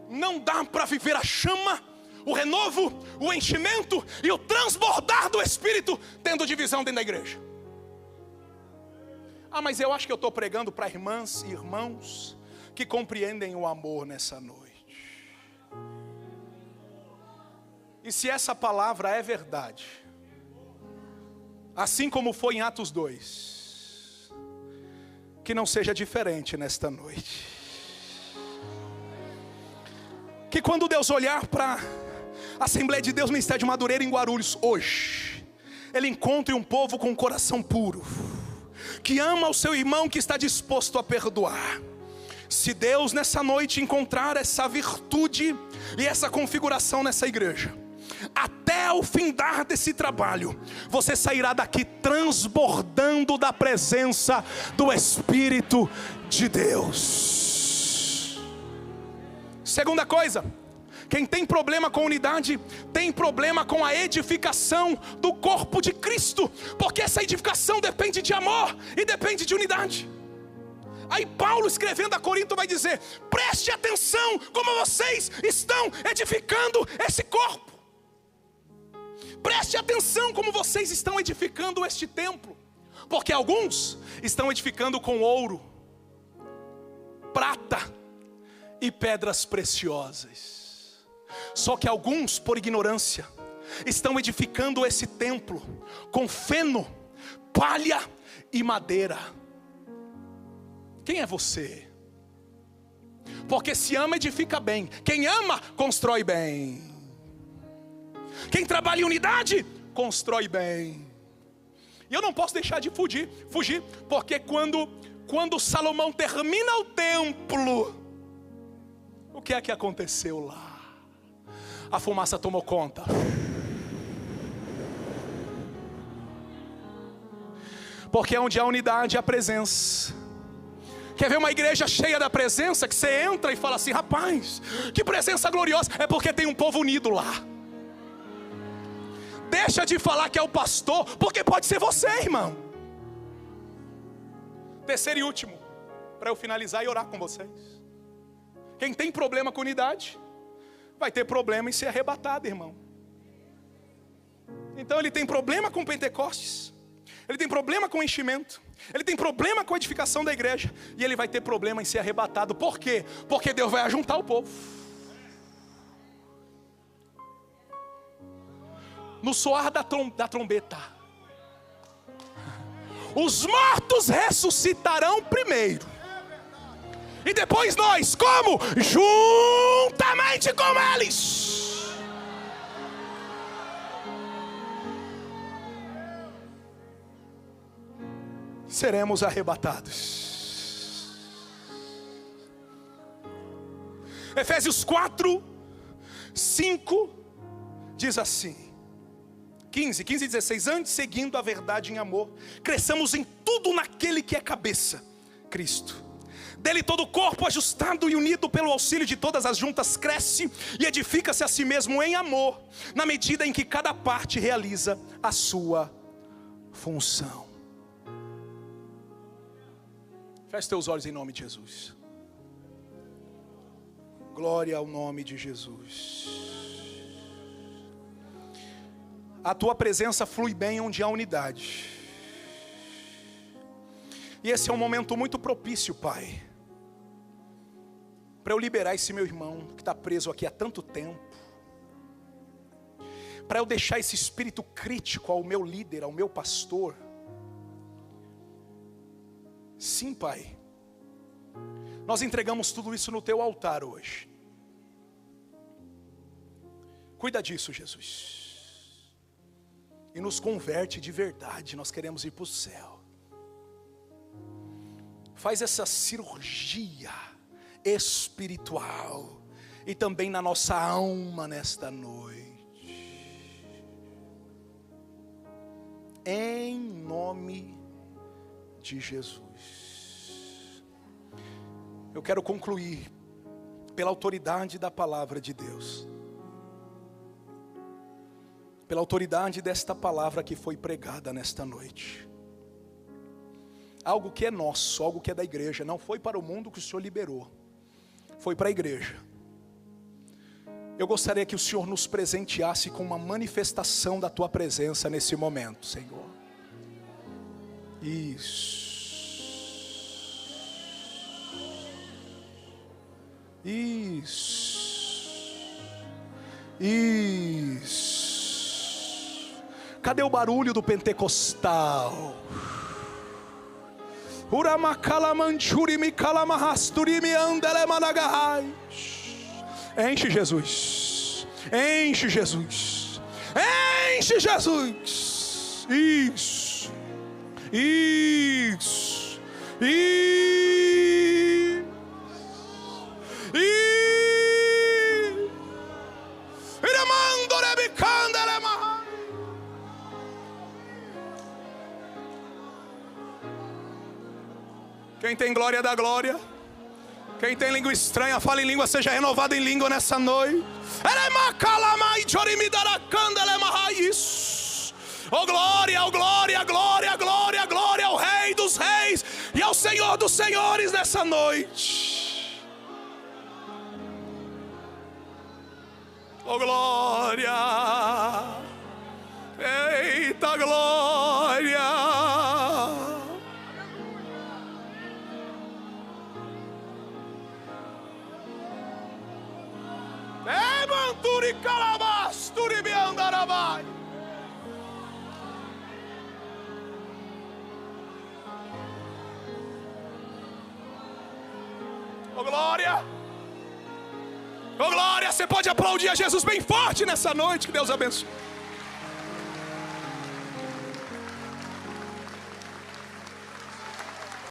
Não dá para viver a chama, o renovo, o enchimento e o transbordar do Espírito tendo divisão dentro da igreja. Ah, mas eu acho que eu estou pregando para irmãs e irmãos que compreendem o amor nessa noite. E se essa palavra é verdade, assim como foi em Atos 2, que não seja diferente nesta noite. Que quando Deus olhar para a Assembleia de Deus Ministério de Madureira em Guarulhos hoje, Ele encontre um povo com um coração puro, que ama o seu irmão, que está disposto a perdoar. Se Deus nessa noite encontrar essa virtude e essa configuração nessa igreja, até o findar desse trabalho, você sairá daqui transbordando da presença do Espírito de Deus. Segunda coisa, quem tem problema com unidade, tem problema com a edificação do corpo de Cristo, porque essa edificação depende de amor e depende de unidade. Aí Paulo, escrevendo a Corinto, vai dizer: preste atenção como vocês estão edificando esse corpo. Preste atenção como vocês estão edificando este templo. Porque alguns estão edificando com ouro, prata e pedras preciosas. Só que alguns, por ignorância, estão edificando esse templo com feno, palha e madeira. Quem é você? Porque se ama, edifica bem. Quem ama, constrói bem. Quem trabalha em unidade, constrói bem. E eu não posso deixar de fugir, porque quando Salomão termina o templo, o que é que aconteceu lá? A fumaça tomou conta. Porque onde há unidade, há presença. Quer ver uma igreja cheia da presença, que você entra e fala assim: rapaz, que presença gloriosa. É porque tem um povo unido lá. Deixa de falar que é o pastor, porque pode ser você, irmão. Terceiro e último, para eu finalizar e orar com vocês. Quem tem problema com unidade, vai ter problema em ser arrebatado, irmão. Então ele tem problema com Pentecostes, ele tem problema com enchimento, ele tem problema com a edificação da igreja, e ele vai ter problema em ser arrebatado. Por quê? Porque Deus vai ajuntar o povo. No soar da trombeta, os mortos ressuscitarão primeiro, e depois nós, como? Juntamente com eles. seremos arrebatados. Efésios 4, 5 diz assim, 15 e 16, antes, seguindo a verdade em amor, cresçamos em tudo naquele que é cabeça, Cristo. Dele todo o corpo, ajustado e unido pelo auxílio de todas as juntas, cresce e edifica-se a si mesmo em amor, na medida em que cada parte realiza a sua função. Feche teus olhos em nome de Jesus. Glória ao nome de Jesus. A tua presença flui bem onde há unidade. E esse é um momento muito propício, Pai, para eu liberar esse meu irmão que está preso aqui há tanto tempo, para eu deixar esse espírito crítico ao meu líder, ao meu pastor. Sim, Pai, nós entregamos tudo isso no teu altar hoje. Cuida disso, Jesus, e nos converte de verdade. Nós queremos ir para o céu. Faz essa cirurgia espiritual e também na nossa alma nesta noite, em nome de Jesus. Eu quero concluir pela autoridade da palavra de Deus, pela autoridade desta palavra que foi pregada nesta noite. Algo que é nosso, algo que é da igreja, não foi para o mundo que o Senhor liberou, foi para a igreja. Eu gostaria que o Senhor nos presenteasse com uma manifestação da tua presença nesse momento, Senhor. Isso. Cadê o barulho do pentecostal? Enche Jesus, enche Jesus, enche Jesus. Isso, isso, isso, isso. Quem tem glória dá glória. Quem tem língua estranha, fala em língua, seja renovado em língua nessa noite. Isso. Oh glória, oh glória, glória, glória, glória ao Rei dos Reis e ao Senhor dos Senhores nessa noite. Oh glória, eita glória. Oh glória, oh glória. Você pode aplaudir a Jesus bem forte nessa noite. Que Deus abençoe.